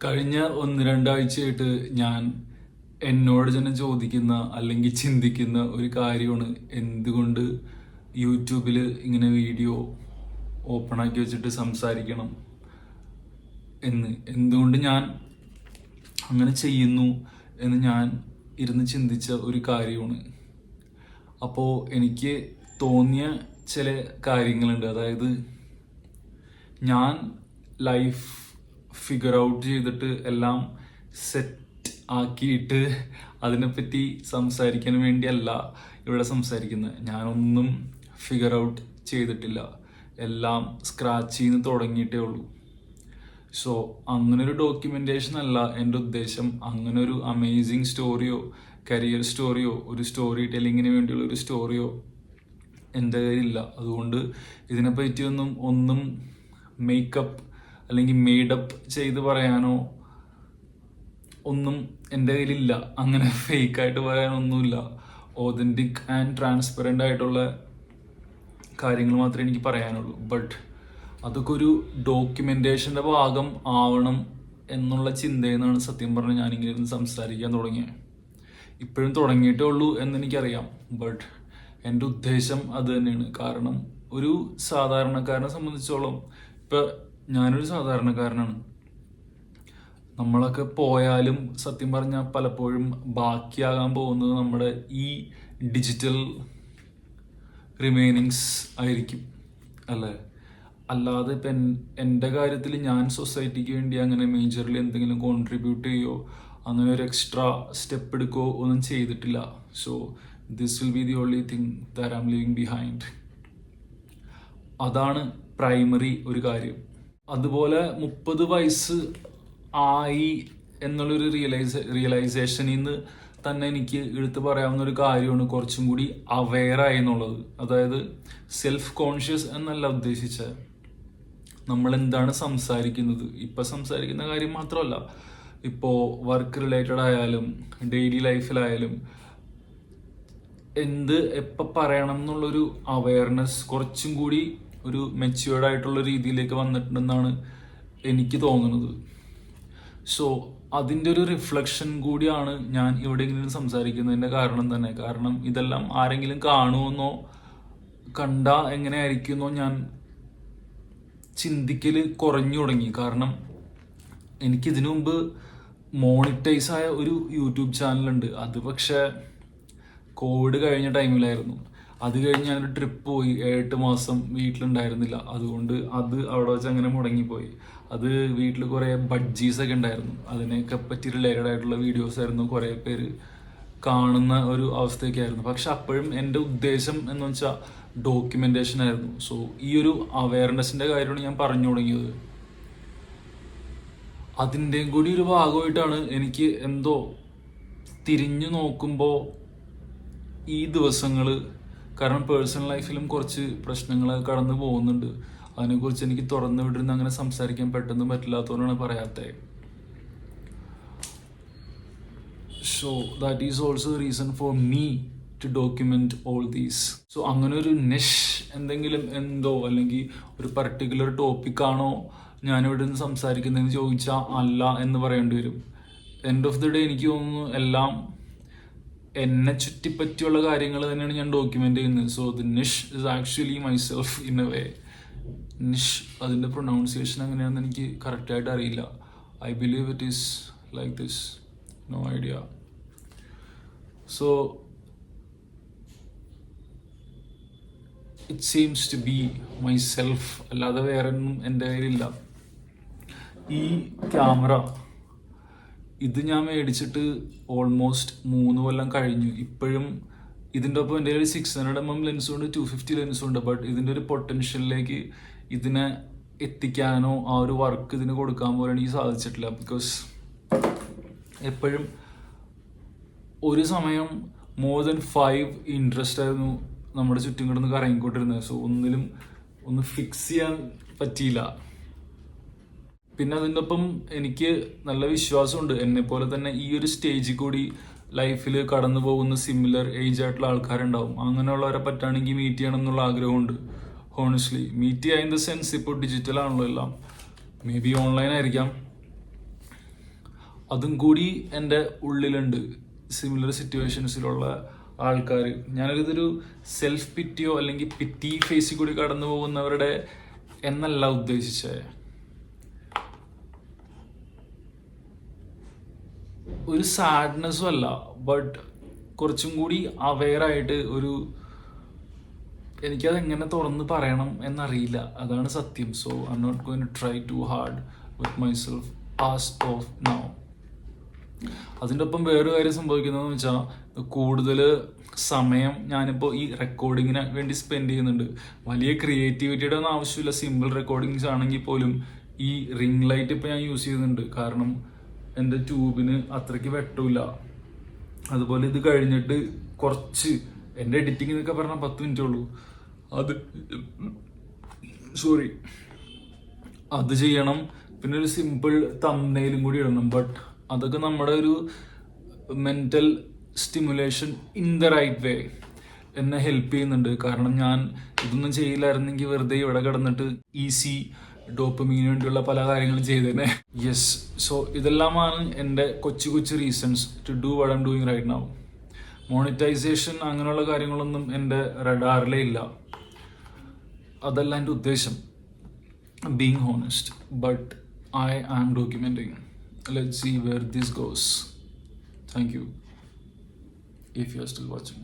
കഴിഞ്ഞ 1-2 ആഴ്ചയായിട്ട് ഞാൻ എന്നോട് തന്നെ ചോദിക്കുന്ന അല്ലെങ്കിൽ ചിന്തിക്കുന്ന ഒരു കാര്യമാണ് എന്തുകൊണ്ട് യൂട്യൂബിൽ ഇങ്ങനെ വീഡിയോ ഓപ്പൺ ആക്കി വെച്ചിട്ട് സംസാരിക്കണം എന്തുകൊണ്ട് ഞാൻ അങ്ങനെ ചെയ്യുന്നു എന്ന് ഞാൻ ഇരുന്ന് ചിന്തിച്ച ഒരു കാര്യമാണ്. അപ്പോൾ എനിക്ക് തോന്നിയ ചില കാര്യങ്ങളുണ്ട്. അതായത് ഞാൻ ലൈഫ് ഫിഗർ ഔട്ട് ചെയ്തിട്ട് എല്ലാം സെറ്റ് ആക്കിയിട്ട് അതിനെപ്പറ്റി സംസാരിക്കാൻ വേണ്ടിയല്ല ഇവിടെ സംസാരിക്കുന്നത്. ഞാനൊന്നും ഫിഗർ ഔട്ട് ചെയ്തിട്ടില്ല, എല്ലാം സ്ക്രാച്ചിൽ നിന്ന് തുടങ്ങിയിട്ടേ ഉള്ളൂ. സോ അങ്ങനൊരു ഡോക്യുമെന്റേഷൻ അല്ല എൻ്റെ ഉദ്ദേശം. അങ്ങനൊരു അമേസിങ് സ്റ്റോറിയോ കരിയർ സ്റ്റോറിയോ ഒരു സ്റ്റോറി ടെല്ലിങ്ങിന് വേണ്ടിയുള്ള ഒരു സ്റ്റോറിയോ എൻ്റെ കയ്യിലില്ല. അതുകൊണ്ട് ഇതിനെപ്പറ്റിയൊന്നും മേക്കപ്പ് അല്ലെങ്കിൽ മെയ്ഡപ്പ് ചെയ്ത് പറയാനോ ഒന്നും എൻ്റെ കയ്യിലില്ല. അങ്ങനെ ഫേക്കായിട്ട് പറയാനൊന്നുമില്ല. ഓതൻറ്റിക് ആൻഡ് ട്രാൻസ്പെറൻ്റ് ആയിട്ടുള്ള കാര്യങ്ങൾ മാത്രമേ എനിക്ക് പറയാനുള്ളൂ. ബട്ട് അതൊക്കെ ഒരു ഡോക്യുമെന്റേഷൻ്റെ ഭാഗം ആവണം എന്നുള്ള ചിന്തയിൽ നിന്നാണ് സത്യം പറഞ്ഞാൽ ഞാനിങ്ങനെ ഇരുന്ന് സംസാരിക്കാൻ തുടങ്ങിയത്. ഇപ്പോഴും തുടങ്ങിയിട്ടേ ഉള്ളൂ എന്നെനിക്കറിയാം. ബട്ട് എൻ്റെ ഉദ്ദേശം അത് തന്നെയാണ്. കാരണം ഒരു സാധാരണക്കാരനെ സംബന്ധിച്ചോളം ഇപ്പം ഞാനൊരു സാധാരണക്കാരനാണ്. നമ്മളൊക്കെ പോയാലും സത്യം പറഞ്ഞാൽ പലപ്പോഴും ബാക്കിയാകാൻ പോകുന്നത് നമ്മുടെ ഈ ഡിജിറ്റൽ റിമൈനിങ്സ് ആയിരിക്കും, അല്ലേ? അല്ലാതെ ഇപ്പം എൻ്റെ കാര്യത്തിൽ ഞാൻ സൊസൈറ്റിക്ക് വേണ്ടി അങ്ങനെ മേജർലി എന്തെങ്കിലും കോൺട്രിബ്യൂട്ട് ചെയ്യോ അങ്ങനെ ഒരു എക്സ്ട്രാ സ്റ്റെപ്പ് എടുക്കുകയോ ഒന്നും ചെയ്തിട്ടില്ല. So this will be the only thing that I am leaving behind. അതാണ് പ്രൈമറി ഒരു കാര്യം. അതുപോലെ 30 വയസ്സ് ആയി എന്നുള്ളൊരു റിയലൈസേഷനിൽ നിന്ന് തന്നെ എനിക്ക് എടുത്തു പറയാവുന്ന ഒരു കാര്യമാണ് കുറച്ചും കൂടി അവെയറായി എന്നുള്ളത്. അതായത് സെൽഫ് കോൺഷ്യസ് എന്നല്ല ഉദ്ദേശിച്ചത്, നമ്മൾ എന്താണ് സംസാരിക്കുന്നത്. ഇപ്പം സംസാരിക്കുന്ന കാര്യം മാത്രമല്ല, ഇപ്പോൾ വർക്ക് റിലേറ്റഡ് ആയാലും ഡെയിലി ലൈഫിലായാലും എപ്പോൾ പറയണം എന്നുള്ളൊരു അവെയർനെസ് കുറച്ചും കൂടി ഒരു മെച്യൂർഡ് ആയിട്ടുള്ള രീതിയിലേക്ക് വന്നിട്ടുണ്ടെന്നാണ് എനിക്ക് തോന്നുന്നത്. സോ അതിൻ്റെ ഒരു റിഫ്ലക്ഷൻ കൂടിയാണ് ഞാൻ ഇവിടെ ഇങ്ങനെ സംസാരിക്കുന്നതിൻ്റെ കാരണം തന്നെ. കാരണം ഇതെല്ലാം ആരെങ്കിലും കാണുമെന്നോ കണ്ടാൽ എങ്ങനെ ആയിരിക്കുമെന്നോ ഞാൻ ചിന്തിക്കൽ കുറഞ്ഞു തുടങ്ങി. കാരണം എനിക്കിതിനു മുമ്പ് മോണിറ്റൈസ് ആയ ഒരു യൂട്യൂബ് ചാനലുണ്ട്. അത് പക്ഷേ കോവിഡ് കഴിഞ്ഞ ടൈമിലായിരുന്നു. അത് കഴിഞ്ഞ് ഞാനൊരു ട്രിപ്പ് പോയി, 8 മാസം വീട്ടിലുണ്ടായിരുന്നില്ല. അതുകൊണ്ട് അത് അവിടെ വെച്ച് അങ്ങനെ മുടങ്ങിപ്പോയി. അത് വീട്ടിൽ കുറേ ബഡ്ജീസൊക്കെ ഉണ്ടായിരുന്നു. അതിനെയൊക്കെ പറ്റി റിലേറ്റഡ് ആയിട്ടുള്ള വീഡിയോസ് ആയിരുന്നു കുറേ പേര് കാണുന്ന ഒരു അവസ്ഥയൊക്കെ ആയിരുന്നു. പക്ഷെ അപ്പോഴും എൻ്റെ ഉദ്ദേശം എന്ന് വെച്ചാൽ ഡോക്യുമെന്റേഷൻ ആയിരുന്നു. സോ ഈ ഒരു അവയർനെസ്സിൻ്റെ കാര്യമാണ് ഞാൻ പറഞ്ഞു തുടങ്ങിയത്. അതിൻ്റെയും കൂടി ഒരു ഭാഗമായിട്ടാണ് എനിക്ക് എന്തോ തിരിഞ്ഞു നോക്കുമ്പോൾ ഈ ദിവസങ്ങൾ, കാരണം പേഴ്സണൽ ലൈഫിലും കുറച്ച് പ്രശ്നങ്ങൾ കടന്നു പോകുന്നുണ്ട്. അതിനെക്കുറിച്ച് എനിക്ക് തുറന്നു വിട്ടിരുന്ന് അങ്ങനെ സംസാരിക്കാൻ പെട്ടെന്ന് പറ്റില്ലാത്തതുകൊണ്ടാണ് പറയാത്തത്. So that is also reason for me to document all these. So അങ്ങനെ ഒരു നിഷ് എന്തെങ്കിലും എന്തോ അല്ലെങ്കിൽ ഒരു പർട്ടിക്കുലർ ടോപ്പിക്കാണോ ഞാനിവിടെ നിന്ന് സംസാരിക്കുന്നതെന്ന് ചോദിച്ചാൽ അല്ല എന്ന് പറയേണ്ടി വരും. എൻഡ് ഓഫ് ദി ഡേ എനിക്ക് തോന്നുന്നു എല്ലാം എന്നെ ചുറ്റിപ്പറ്റിയുള്ള കാര്യങ്ങൾ തന്നെയാണ് ഞാൻ ഡോക്യുമെന്റ് ചെയ്യുന്നത്. So the niche is actually myself in a way. Niche അതിൻ്റെ പ്രൊനൗൺസിയേഷൻ എങ്ങനെയാണെന്ന് എനിക്ക് കറക്റ്റായിട്ട് അറിയില്ല. I believe it is like this, no idea. So it seems to be myself, അല്ലാതെ വേറെ ഒന്നും എൻ്റെ കയ്യിലില്ല. ഈ ക്യാമറ ഇത് ഞാൻ മേടിച്ചിട്ട് ഓൾമോസ്റ്റ് 3 കൊല്ലം കഴിഞ്ഞു. ഇപ്പോഴും ഇതിൻ്റെ ഒപ്പം എൻ്റെ ഒരു 600mm ലെൻസുണ്ട്, 250 ലെൻസുണ്ട്. ബട്ട് ഇതിൻ്റെ ഒരു പൊട്ടൻഷ്യലിലേക്ക് ഇതിനെ എത്തിക്കാനോ ആ ഒരു വർക്ക് ഇതിന് കൊടുക്കാൻ പോലും എനിക്ക് സാധിച്ചിട്ടില്ല. ബിക്കോസ് എപ്പോഴും ഒരു സമയം മോർ ദൻ 5 ഇൻട്രസ്റ്റ് ആയിരുന്നു നമ്മുടെ ചുറ്റും കിടന്ന് കറങ്ങിക്കൊണ്ടിരുന്നത്. സോ ഒന്നിലും ഒന്ന് ഫിക്സ് ചെയ്യാൻ പറ്റിയില്ല. പിന്നെ അതിൻ്റെ ഒപ്പം എനിക്ക് നല്ല വിശ്വാസമുണ്ട്, എന്നെപ്പോലെ തന്നെ ഈ ഒരു സ്റ്റേജിൽ കൂടി ലൈഫിൽ കടന്നു പോകുന്ന സിമിലർ ഏജ് ആയിട്ടുള്ള ആൾക്കാരുണ്ടാവും. അങ്ങനെയുള്ളവരെ പറ്റുകയാണെങ്കിൽ മീറ്റ് ചെയ്യണം എന്നുള്ള ആഗ്രഹമുണ്ട്. ഹോണസ്റ്റ്ലി മീറ്റ് ചെയ്യുക ഇൻ ദ സെൻസ് ഇപ്പോൾ ഡിജിറ്റൽ ആണല്ലോ എല്ലാം, മേ ബി ഓൺലൈൻ ആയിരിക്കാം. അതും കൂടി എൻ്റെ ഉള്ളിലുണ്ട്. സിമിലർ സിറ്റുവേഷൻസിലുള്ള ആൾക്കാർ, ഞാനൊരിതൊരു സെൽഫ് പിറ്റിയോ അല്ലെങ്കിൽ പിറ്റി ഫേസിൽ കൂടി കടന്നു പോകുന്നവരുടെ എന്നല്ല ഉദ്ദേശിച്ചത്. ഒരു സാഡ്നെസ്സും അല്ല, ബട്ട് കുറച്ചും കൂടി അവെയറായിട്ട് എനിക്കത് എങ്ങനെ തുറന്ന് പറയണം എന്നറിയില്ല, അതാണ് സത്യം. So I am not going to try too hard with myself as of now. അതിൻ്റെ ഒപ്പം വേറൊരു കാര്യം സംഭവിക്കുന്നതെന്ന് വെച്ചാൽ, കൂടുതൽ സമയം ഞാനിപ്പോൾ ഈ റെക്കോർഡിങ്ങിന് വേണ്ടി സ്പെൻഡ് ചെയ്യുന്നുണ്ട്. വലിയ ക്രിയേറ്റിവിറ്റിയുടെ ഒന്നും ആവശ്യമില്ല. സിമ്പിൾ റെക്കോർഡിങ്സ് ആണെങ്കിൽ പോലും ഈ റിംഗ് ലൈറ്റ് ഇപ്പോൾ ഞാൻ യൂസ് ചെയ്യുന്നുണ്ട്, കാരണം എൻ്റെ ട്യൂബിന് അത്രയ്ക്ക് വെട്ടമില്ല. അതുപോലെ ഇത് കഴിഞ്ഞിട്ട് കുറച്ച് എൻ്റെ എഡിറ്റിംഗ് എന്നൊക്കെ പറഞ്ഞാൽ 10 മിനിറ്റേ ഉള്ളൂ. അത് ചെയ്യണം. പിന്നെ ഒരു സിമ്പിൾ തംബ്നെയിലും കൂടി ഇടണം. ബട്ട് അതൊക്കെ നമ്മുടെ ഒരു mental stimulation in the right way എന്നെ ഹെൽപ്പ് ചെയ്യുന്നുണ്ട്. കാരണം ഞാൻ ഇതൊന്നും ചെയ്യില്ലായിരുന്നെങ്കിൽ വെറുതെ ഇവിടെ കിടന്നിട്ട് ഈസി ഡോപ്പമീന് വേണ്ടിയുള്ള പല കാര്യങ്ങളും ചെയ്തേനെ. യെസ്, സോ ഇതെല്ലാമാണ് എൻ്റെ കൊച്ചു കൊച്ചു reasons to do what I am doing right now. Monetization അങ്ങനെയുള്ള കാര്യങ്ങളൊന്നും എൻ്റെ റഡാറിലേ ഇല്ല. അതല്ല എൻ്റെ ഉദ്ദേശം, being honest. But I am documenting. Let's see where this goes. Thank you if you are still watching.